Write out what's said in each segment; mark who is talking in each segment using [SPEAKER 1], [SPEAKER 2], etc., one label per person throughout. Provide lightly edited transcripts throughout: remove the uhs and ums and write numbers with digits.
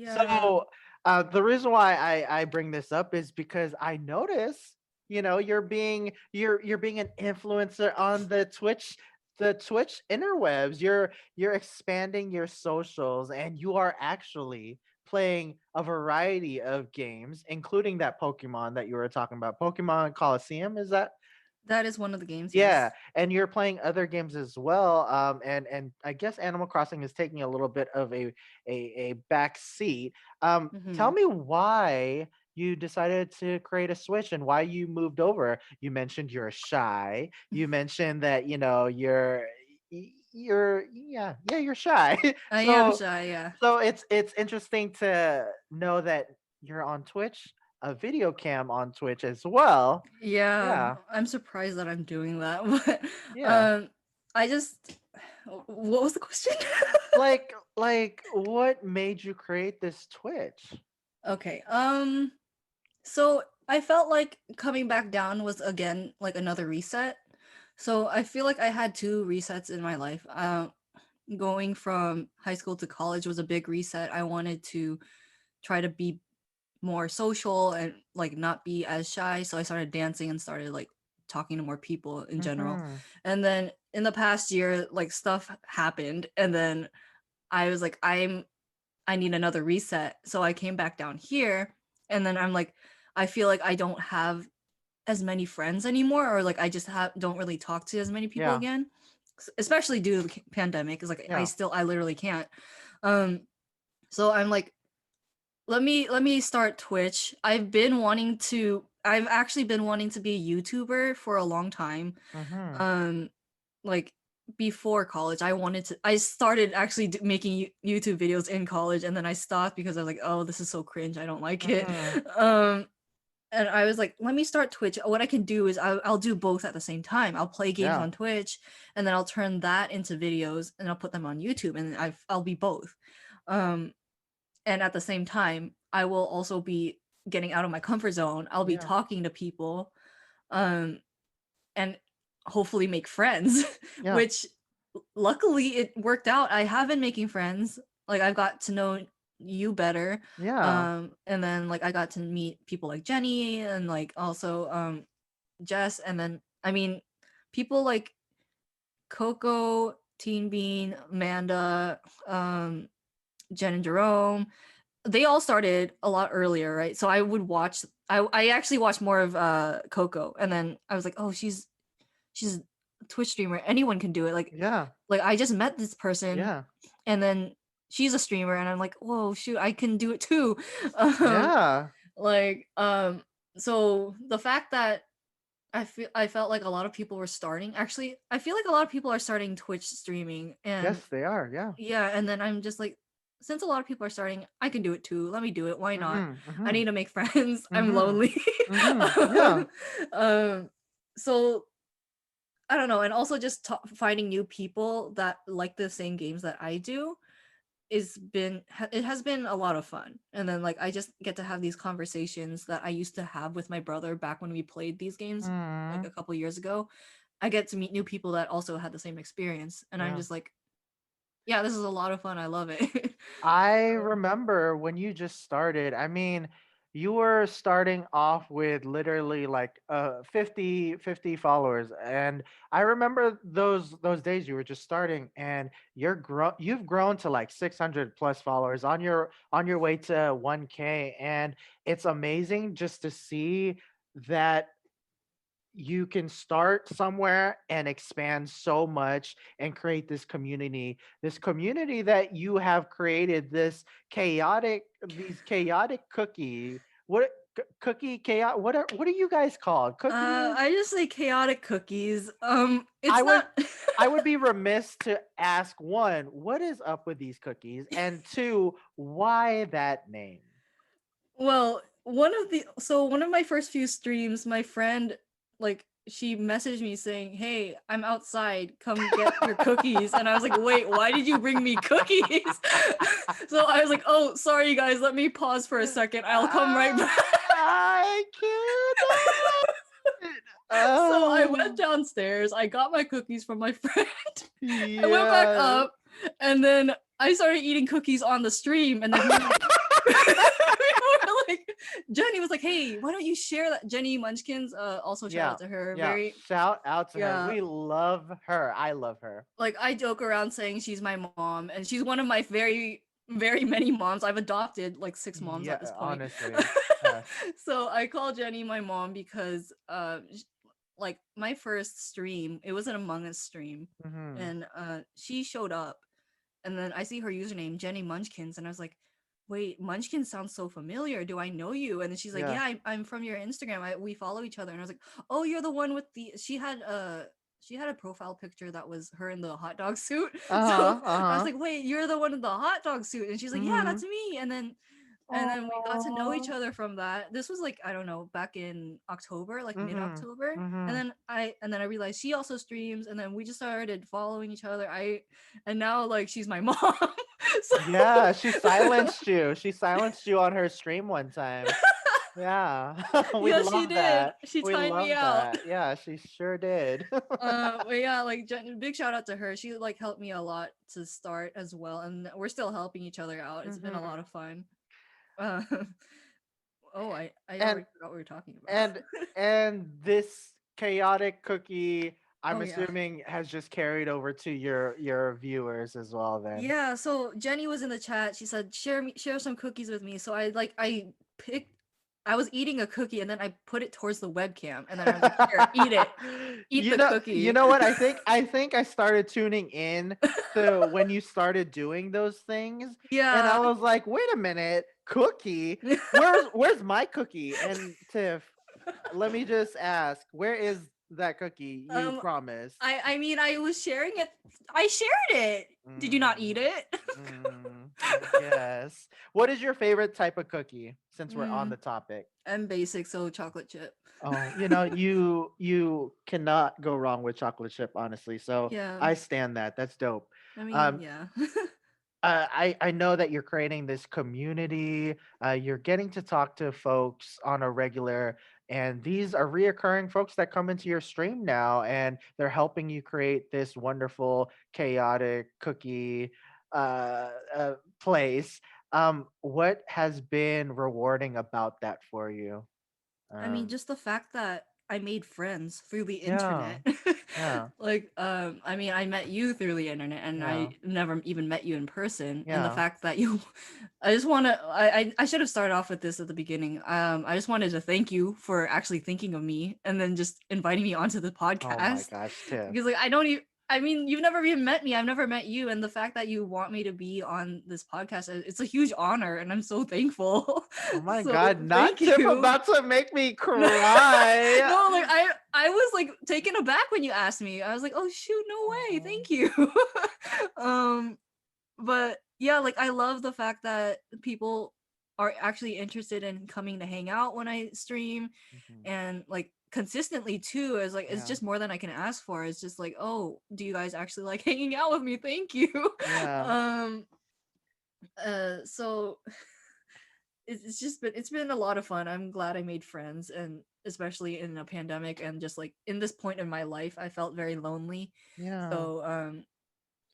[SPEAKER 1] Yeah.
[SPEAKER 2] So the reason why I bring this up is because I notice, you're being an influencer on the Twitch interwebs. You're expanding your socials, and you are actually playing a variety of games, including that Pokemon that you were talking about, Pokemon Coliseum. Is that?
[SPEAKER 1] That is one of the games,
[SPEAKER 2] Yeah,
[SPEAKER 1] yes.
[SPEAKER 2] and you're playing other games as well. And I guess Animal Crossing is taking a little bit of a back seat. Tell
[SPEAKER 1] Hmm.
[SPEAKER 2] me why you decided to create a switch and why you moved over. You mentioned you're shy. You mentioned that you're shy.
[SPEAKER 1] I am
[SPEAKER 2] so
[SPEAKER 1] shy, yeah.
[SPEAKER 2] so it's interesting to know that you're on Twitch, a video cam on Twitch as well.
[SPEAKER 1] Yeah,
[SPEAKER 2] Yeah.
[SPEAKER 1] I'm surprised that I'm doing that, but
[SPEAKER 2] Yeah.
[SPEAKER 1] um I just what was the question?
[SPEAKER 2] Like what made you create this Twitch?
[SPEAKER 1] Okay. So I felt like coming back down was again like another reset. So I feel like I had two resets in my life. Going from high school to college was a big reset. I wanted to try to be more social and like not be as shy, so I started dancing and started like talking to more people in general.
[SPEAKER 2] Mhm.
[SPEAKER 1] And then in the past year, like stuff happened, and then I was like, I need another reset. So I came back down here, and then I'm like, I feel like I don't have as many friends anymore, or like I just don't really talk to as many people
[SPEAKER 2] Yeah.
[SPEAKER 1] again, especially due to the pandemic. Is like
[SPEAKER 2] Yeah.
[SPEAKER 1] I literally can't. Um, so I'm like, let me start Twitch. I've actually been wanting to be a YouTuber for a long time.
[SPEAKER 2] Mhm.
[SPEAKER 1] Um, like before college, I started actually making YouTube videos in college, and then I stopped because I was like, oh, this is so cringe. I don't like it.
[SPEAKER 2] Mhm.
[SPEAKER 1] Um, and I was like, let me start Twitch. What I can do is I'll do both at the same time. I'll play games
[SPEAKER 2] Yeah.
[SPEAKER 1] on Twitch, and then I'll turn that into videos, and I'll put them on YouTube, and I'll be both. Um, and at the same time, I will also be getting out of my comfort zone. I'll be
[SPEAKER 2] Yeah.
[SPEAKER 1] talking to people, um, and hopefully make friends,
[SPEAKER 2] Yeah.
[SPEAKER 1] which luckily it worked out. I have been making friends. Like I've got to know you better.
[SPEAKER 2] Yeah.
[SPEAKER 1] And then like I got to meet people like Jenny and like also Jess, and then I mean people like Coco, Teen Bean, Amanda, Jen and Jerome. They all started a lot earlier, right? So I would watch. I actually watched more of Coco, and then I was like, oh, she's a Twitch streamer. Anyone can do it.
[SPEAKER 2] Yeah.
[SPEAKER 1] Like I just met this person,
[SPEAKER 2] Yeah.
[SPEAKER 1] and then she's a streamer, and I'm like, whoa, shoot, I can do it too. um,
[SPEAKER 2] Yeah.
[SPEAKER 1] like so the fact that I felt like a lot of people were starting. Actually, I feel like a lot of people are starting Twitch streaming, and
[SPEAKER 2] Yes, they are. Yeah.
[SPEAKER 1] yeah, and then I'm just like, since a lot of people are starting, I can do it too. Let me do it. Why not?
[SPEAKER 2] Mhm.
[SPEAKER 1] I
[SPEAKER 2] Mhm.
[SPEAKER 1] need to make friends. I'm
[SPEAKER 2] Mhm.
[SPEAKER 1] lonely.
[SPEAKER 2] Mhm. Yeah.
[SPEAKER 1] um, so I don't know, and also just finding new people that like the same games that I do it has been a lot of fun. And then like I just get to have these conversations that I used to have with my brother back when we played these games like a
[SPEAKER 2] Mhm.
[SPEAKER 1] couple years ago. I get to meet new people that also had the same experience, and I'm
[SPEAKER 2] Yeah.
[SPEAKER 1] just like, yeah, this is a lot of fun. I love it.
[SPEAKER 2] I
[SPEAKER 1] Um,
[SPEAKER 2] remember when you just started. I mean, you were starting off with literally like 50 followers, and I remember those days you were just starting, and you've grown to like 600 plus followers on your way to 1K, and it's amazing just to see that you can start somewhere and expand so much and create this community that you have created, these chaotic cookie what cookie chaos what are you guys called, cookies?
[SPEAKER 1] I just say chaotic cookies.
[SPEAKER 2] i
[SPEAKER 1] It's
[SPEAKER 2] would
[SPEAKER 1] not.
[SPEAKER 2] I would be remiss to ask, one, what is up with these cookies, and two, why that name?
[SPEAKER 1] Well, one of my first few streams, my friend, like, she messaged me saying, "Hey, I'm outside. Come get your cookies." And I was like, "Wait, why did you bring me cookies?" So I was like, "Oh, sorry guys, let me pause for a second. I'll come right back."
[SPEAKER 2] I cannot.
[SPEAKER 1] So I went
[SPEAKER 2] Oh,
[SPEAKER 1] downstairs. I got my cookies from my friend. I went back
[SPEAKER 2] yeah.
[SPEAKER 1] up, and then I started eating cookies on the stream, and then he We were like, Jenny was like, "Hey, why don't you share that?" Jenny Munchkins, also shout
[SPEAKER 2] Yeah,
[SPEAKER 1] out to her.
[SPEAKER 2] yeah.
[SPEAKER 1] Very,
[SPEAKER 2] Shout out to her.
[SPEAKER 1] yeah.
[SPEAKER 2] We love her. I love her.
[SPEAKER 1] Like I joke around saying she's my mom, and she's one of my very many moms. I've adopted like 6 moms
[SPEAKER 2] Yeah,
[SPEAKER 1] at this point.
[SPEAKER 2] honestly. Yes.
[SPEAKER 1] So I call Jenny my mom because like my first stream, it was an Among Us stream,
[SPEAKER 2] Hmm.
[SPEAKER 1] and she showed up, and then I see her username Jenny Munchkins, and I was like, wait, Munchkin sounds so familiar. Do I know you? And then she's like,
[SPEAKER 2] Yeah.
[SPEAKER 1] yeah, I'm from your Instagram. We follow each other. And I was like, oh, you're the one with the. She had a profile picture that was her in the hot dog suit. So
[SPEAKER 2] Uh-huh.
[SPEAKER 1] I was
[SPEAKER 2] Uh-huh.
[SPEAKER 1] like, wait, you're the one in the hot dog suit. And she's like, yeah,
[SPEAKER 2] Mm-hmm.
[SPEAKER 1] that's me. And then we got to know each
[SPEAKER 2] Aww.
[SPEAKER 1] other from that. This was like, I don't know, back in October, like mid
[SPEAKER 2] Mm-hmm.
[SPEAKER 1] October. And
[SPEAKER 2] Mm-hmm.
[SPEAKER 1] then I realized she also streams, and then we just started following each other. And now like she's my mom. So
[SPEAKER 2] Yeah, she silenced you. She silenced you on her stream one time. Yeah. We
[SPEAKER 1] yeah, she
[SPEAKER 2] love
[SPEAKER 1] did.
[SPEAKER 2] that.
[SPEAKER 1] She
[SPEAKER 2] We
[SPEAKER 1] timed me
[SPEAKER 2] love
[SPEAKER 1] out.
[SPEAKER 2] that. Yeah, she sure did.
[SPEAKER 1] But yeah, like big shout out to her. She like helped me a lot to start as well, and we're still helping each other out. It's been a lot
[SPEAKER 2] Hmm.
[SPEAKER 1] of fun. Uh, oh, I
[SPEAKER 2] And
[SPEAKER 1] already forgot what we were talking about.
[SPEAKER 2] and and this chaotic cookie,
[SPEAKER 1] Oh
[SPEAKER 2] I'm
[SPEAKER 1] yeah.
[SPEAKER 2] assuming, has just carried over to your viewers as well then.
[SPEAKER 1] Yeah, so Jenny was in the chat. She said, share some cookies with me." So I picked I was eating a cookie, and then I put it towards the webcam, and then I was like, "Here, eat it. Eat
[SPEAKER 2] You
[SPEAKER 1] the
[SPEAKER 2] know, you
[SPEAKER 1] cookie."
[SPEAKER 2] know what? I think I started tuning in to when you started doing those things, and
[SPEAKER 1] Yeah.
[SPEAKER 2] I was like, wait a minute, cookie? Where's my cookie? And Tiff, let me just ask, where is that cookie you
[SPEAKER 1] Um
[SPEAKER 2] promised?
[SPEAKER 1] I mean, I was sharing it. I shared it. Did you not eat
[SPEAKER 2] Mm,
[SPEAKER 1] it?
[SPEAKER 2] I guess. What is your favorite type of cookie since we're on
[SPEAKER 1] Mm,
[SPEAKER 2] the topic?
[SPEAKER 1] I'm basic, so chocolate chip.
[SPEAKER 2] Oh, you cannot go wrong with chocolate chip, honestly. So
[SPEAKER 1] Yeah.
[SPEAKER 2] I stand that. That's dope.
[SPEAKER 1] I mean,
[SPEAKER 2] Um,
[SPEAKER 1] yeah.
[SPEAKER 2] I know that you're creating this community. You're getting to talk to folks on a regular, and these are reoccurring folks that come into your stream now, and they're helping you create this wonderful, chaotic cookie place. What has been rewarding about that for you?
[SPEAKER 1] I mean,
[SPEAKER 2] Um,
[SPEAKER 1] just the fact that I made friends through the
[SPEAKER 2] yeah,
[SPEAKER 1] internet.
[SPEAKER 2] yeah,
[SPEAKER 1] Like, I mean, I met you through the internet, and I
[SPEAKER 2] yeah,
[SPEAKER 1] never even met you in person. And the
[SPEAKER 2] yeah.
[SPEAKER 1] fact that you, I just want to, I should have started off with this at the beginning. I just wanted to thank you for actually thinking of me and then just inviting me onto the
[SPEAKER 2] Oh my
[SPEAKER 1] podcast.
[SPEAKER 2] gosh, Tiff.
[SPEAKER 1] Because like I don't even. I mean, you've never even met me. I've never met you, and the fact that you want me to be on this podcast, it's a huge honor, and I'm so thankful.
[SPEAKER 2] Oh my
[SPEAKER 1] So
[SPEAKER 2] God,
[SPEAKER 1] thank
[SPEAKER 2] not Tiff
[SPEAKER 1] you.
[SPEAKER 2] about to make me
[SPEAKER 1] No,
[SPEAKER 2] cry.
[SPEAKER 1] no, like I was like taken aback when you asked me. I was like, "Oh shoot, no way,
[SPEAKER 2] Oh,
[SPEAKER 1] thank you." um, but yeah, like I love the fact that people are actually interested in coming to hang out when I stream,
[SPEAKER 2] mhm.
[SPEAKER 1] and like consistently too. Is like it's
[SPEAKER 2] Yeah,
[SPEAKER 1] just more than I can ask for. It's just like, oh, do you guys actually like hanging out with me? Thank you.
[SPEAKER 2] yeah,
[SPEAKER 1] um, so it's been a lot of fun. I'm glad I made friends, and especially in a pandemic, and just like in this point in my life, I felt very lonely.
[SPEAKER 2] yeah,
[SPEAKER 1] So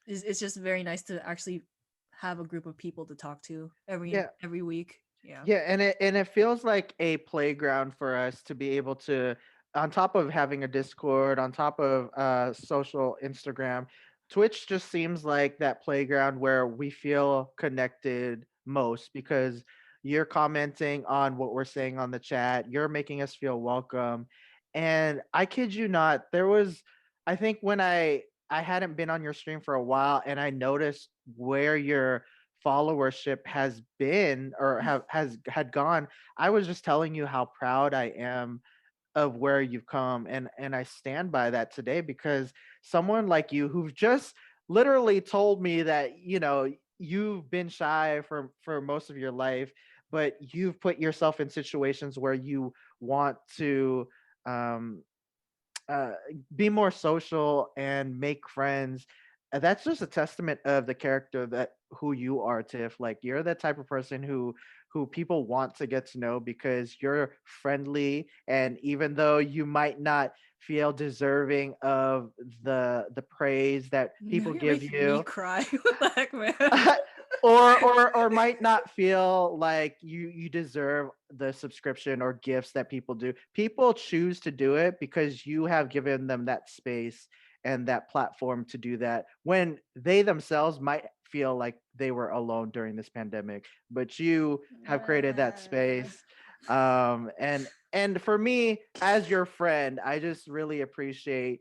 [SPEAKER 1] it's just very nice to actually have a group of people to talk to
[SPEAKER 2] yeah.
[SPEAKER 1] every week. Yeah.
[SPEAKER 2] Yeah, and it feels like a playground for us to be able to, on top of having a Discord, on top of social Instagram, Twitch just seems like that playground where we feel connected most because you're commenting on what we're saying on the chat, you're making us feel welcome. And I kid you not, there was, I think when I hadn't been on your stream for a while and I noticed where your followership has been or have has had gone. I was just telling you how proud I am of where you've come, and I stand by that today because someone like you who've just literally told me that, you've been shy for most of your life, but you've put yourself in situations where you want to um uh, be more social and make friends. That's just a testament of the character that who you are, Tiff. Like you're the type of person who people want to get to know because you're friendly, and even though you might not feel deserving of the praise that
[SPEAKER 1] Now
[SPEAKER 2] people
[SPEAKER 1] you're
[SPEAKER 2] give
[SPEAKER 1] making me
[SPEAKER 2] you,
[SPEAKER 1] cry. What the heck, man?
[SPEAKER 2] or might not feel like you deserve the subscription or gifts that people do. People choose to do it because you have given them that space and that platform to do that when they themselves might feel like they were alone during this pandemic, but you have created that space. And for me as your friend, I just really appreciate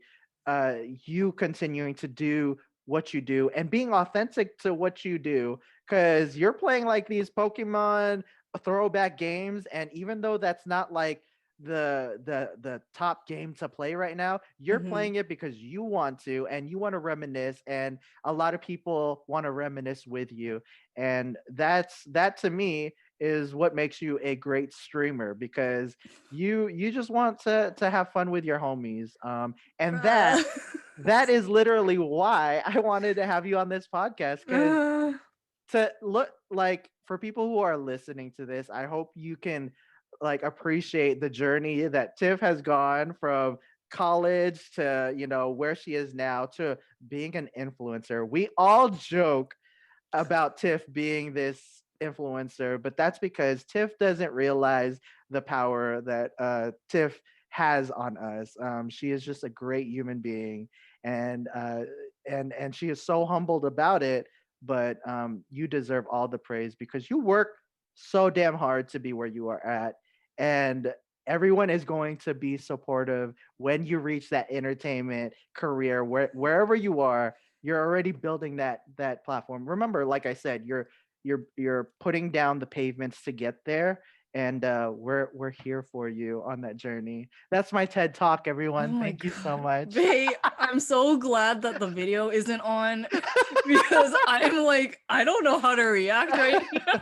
[SPEAKER 2] you continuing to do what you do and being authentic to what you do, because you're playing like these Pokemon throwback games, and even though that's not like the top game to play right now, you're
[SPEAKER 1] Mhm.
[SPEAKER 2] playing it because you want to and you want to reminisce, and a lot of people want to reminisce with you. And that to me is what makes you a great streamer, because you just want to have fun with your homies. And
[SPEAKER 1] Uh,
[SPEAKER 2] that is literally why I wanted to have you on this podcast, because
[SPEAKER 1] uh,
[SPEAKER 2] to look like, for people who are listening to this, I hope you can like appreciate the journey that Tiff has gone from college to, where she is now, to being an influencer. We all joke about Tiff being this influencer, but that's because Tiff doesn't realize the power that Tiff has on us. She is just a great human being, and and she is so humbled about it. But you deserve all the praise because you work so damn hard to be where you are at, and everyone is going to be supportive when you reach that entertainment career, wherever you are. You're already building that platform. Remember, like I said, you're putting down the pavements to get there, and we're here for you on that journey. That's my TED talk,
[SPEAKER 1] oh
[SPEAKER 2] everyone.
[SPEAKER 1] my
[SPEAKER 2] Thank you so
[SPEAKER 1] god.
[SPEAKER 2] much.
[SPEAKER 1] Babe, I'm so glad that the video isn't on because I'm like, I don't know how to react right now.